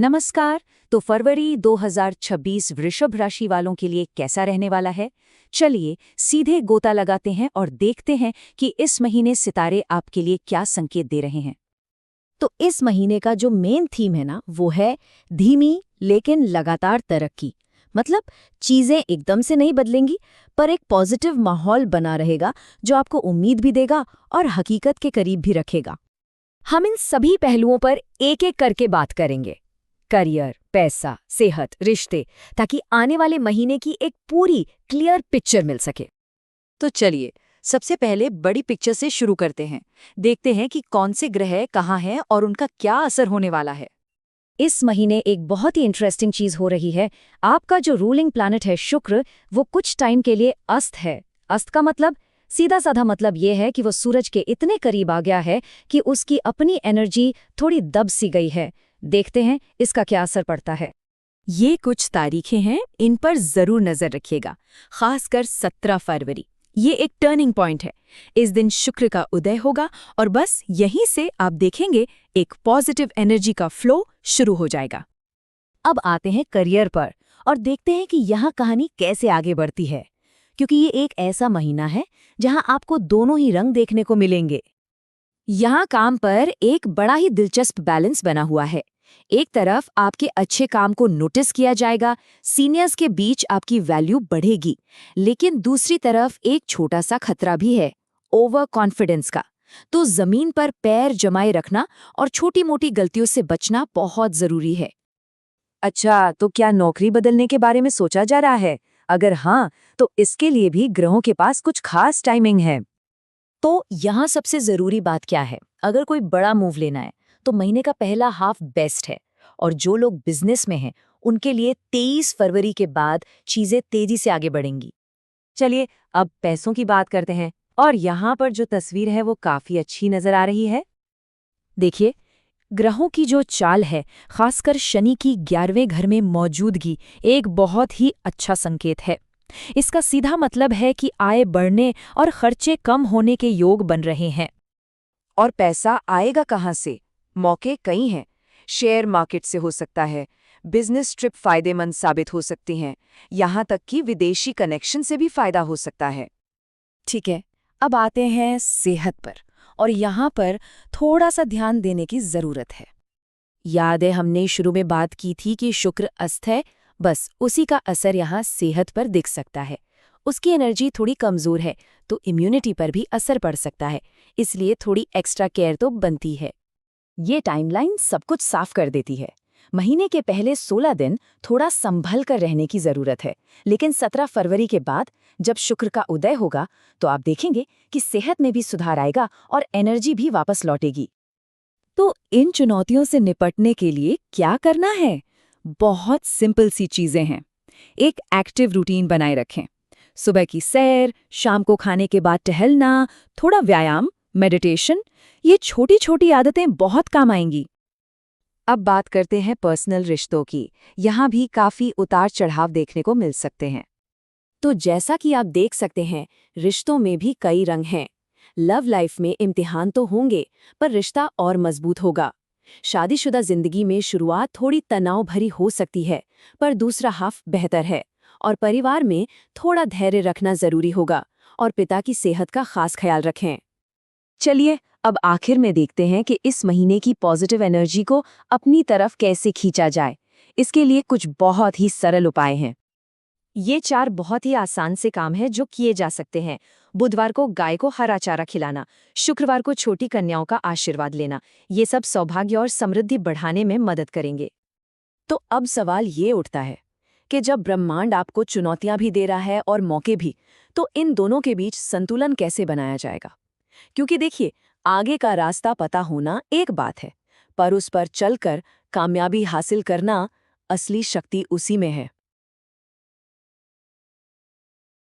नमस्कार। तो फरवरी 2026 वृषभ राशि वालों के लिए कैसा रहने वाला है? चलिए सीधे गोता लगाते हैं और देखते हैं कि इस महीने सितारे आपके लिए क्या संकेत दे रहे हैं। तो इस महीने का जो मेन थीम है ना वो है धीमी लेकिन लगातार तरक्की। मतलब चीजें एकदम से नहीं बदलेंगी, पर एक पॉजिटिव माहौल बना रहेगा जो आपको उम्मीद भी देगा और हकीकत के करीब भी रखेगा। हम इन सभी पहलुओं पर एक एक करके बात करेंगे। करियर, पैसा, सेहत, रिश्ते, ताकि आने वाले महीने की एक पूरी क्लियर पिक्चर मिल सके। तो चलिए सबसे पहले बड़ी पिक्चर से शुरू करते हैं। देखते हैं कि कौन से ग्रह कहाँ हैं और उनका क्या असर होने वाला है। इस महीने एक बहुत ही इंटरेस्टिंग चीज हो रही है। आपका जो रूलिंग प्लैनेट है शुक्र, वो कुछ टाइम के लिए अस्त है। अस्त का मतलब सीधा साधा मतलब ये है कि वो सूरज के इतने करीब आ गया है कि उसकी अपनी एनर्जी थोड़ी दब सी गई है। देखते हैं इसका क्या असर पड़ता है। ये कुछ तारीखें हैं, इन पर जरूर नजर रखिएगा। खासकर 17 फरवरी, ये एक टर्निंग पॉइंट है। इस दिन शुक्र का उदय होगा और बस यहीं से आप देखेंगे एक पॉजिटिव एनर्जी का फ्लो शुरू हो जाएगा। अब आते हैं करियर पर और देखते हैं कि यहाँ कहानी कैसे आगे बढ़ती है, क्योंकि ये एक ऐसा महीना है जहाँ आपको दोनों ही रंग देखने को मिलेंगे। यहाँ काम पर एक बड़ा ही दिलचस्प बैलेंस बना हुआ है। एक तरफ आपके अच्छे काम को नोटिस किया जाएगा, सीनियर्स के बीच आपकी वैल्यू बढ़ेगी, लेकिन दूसरी तरफ एक छोटा सा खतरा भी है, ओवर कॉन्फिडेंस का। तो जमीन पर पैर जमाए रखना और छोटी मोटी गलतियों से बचना बहुत जरूरी है। अच्छा, तो क्या नौकरी बदलने के बारे में सोचा जा रहा है? अगर हाँ, तो इसके लिए भी ग्रहों के पास कुछ खास टाइमिंग है। तो यहाँ सबसे जरूरी बात क्या है? अगर कोई बड़ा मूव लेना है तो महीने का पहला हाफ बेस्ट है, और जो लोग बिजनेस में हैं उनके लिए 23 फरवरी के बाद चीजें तेजी से आगे बढ़ेंगी। चलिए अब पैसों की बात करते हैं, और यहाँ पर जो तस्वीर है वो काफी अच्छी नजर आ रही है। देखिए, ग्रहों की जो चाल है, खासकर शनि की 11वें घर में मौजूदगी, एक बहुत ही अच्छा संकेत है। इसका सीधा मतलब है कि आय बढ़ने और खर्चे कम होने के योग बन रहे हैं। और पैसा आएगा कहाँ से? मौके कई हैं। शेयर मार्केट से हो सकता है, बिजनेस ट्रिप फायदेमंद साबित हो सकती हैं, यहाँ तक कि विदेशी कनेक्शन से भी फायदा हो सकता है। ठीक है, अब आते हैं सेहत पर, और यहाँ पर थोड़ा सा ध्यान देने की जरूरत है। याद है हमने शुरू में बात की थी कि शुक्र अस्त है, बस उसी का असर यहाँ सेहत पर दिख सकता है। उसकी एनर्जी थोड़ी कमजोर है, तो इम्यूनिटी पर भी असर पड़ सकता है, इसलिए थोड़ी एक्स्ट्रा केयर तो बनती है। ये टाइमलाइन सब कुछ साफ कर देती है। महीने के पहले 16 दिन थोड़ा संभल कर रहने की जरूरत है, लेकिन 17 फरवरी के बाद जब शुक्र का उदय होगा तो आप देखेंगे कि सेहत में भी सुधार आएगा और एनर्जी भी वापस लौटेगी। तो इन चुनौतियों से निपटने के लिए क्या करना है? बहुत सिंपल सी चीजें हैं। एक एक्टिव रूटीन बनाए रखें। सुबह की सैर, शाम को खाने के बाद टहलना, थोड़ा व्यायाम, मेडिटेशन, ये छोटी छोटी आदतें बहुत काम आएंगी। अब बात करते हैं पर्सनल रिश्तों की। यहाँ भी काफी उतार चढ़ाव देखने को मिल सकते हैं। तो जैसा कि आप देख सकते हैं, रिश्तों में भी कई रंग हैं। लव लाइफ में इम्तिहान तो होंगे, पर रिश्ता और मजबूत होगा। शादीशुदा जिंदगी में शुरुआत थोड़ी तनाव भरी हो सकती है, पर दूसरा हाफ बेहतर है। और परिवार में थोड़ा धैर्य रखना जरूरी होगा, और पिता की सेहत का खास ख्याल रखें। चलिए अब आखिर में देखते हैं कि इस महीने की पॉजिटिव एनर्जी को अपनी तरफ कैसे खींचा जाए। इसके लिए कुछ बहुत ही सरल उपाय हैं। ये 4 बहुत ही आसान से काम हैं जो किए जा सकते हैं। बुधवार को गाय को हरा चारा खिलाना, शुक्रवार को छोटी कन्याओं का आशीर्वाद लेना, ये सब सौभाग्य और समृद्धि बढ़ाने में मदद करेंगे। तो अब सवाल ये उठता है कि जब ब्रह्मांड आपको चुनौतियां भी दे रहा है और मौके भी, तो इन दोनों के बीच संतुलन कैसे बनाया जाएगा? क्योंकि देखिए, आगे का रास्ता पता होना एक बात है, पर उस पर चलकर कामयाबी हासिल करना, असली शक्ति उसी में है।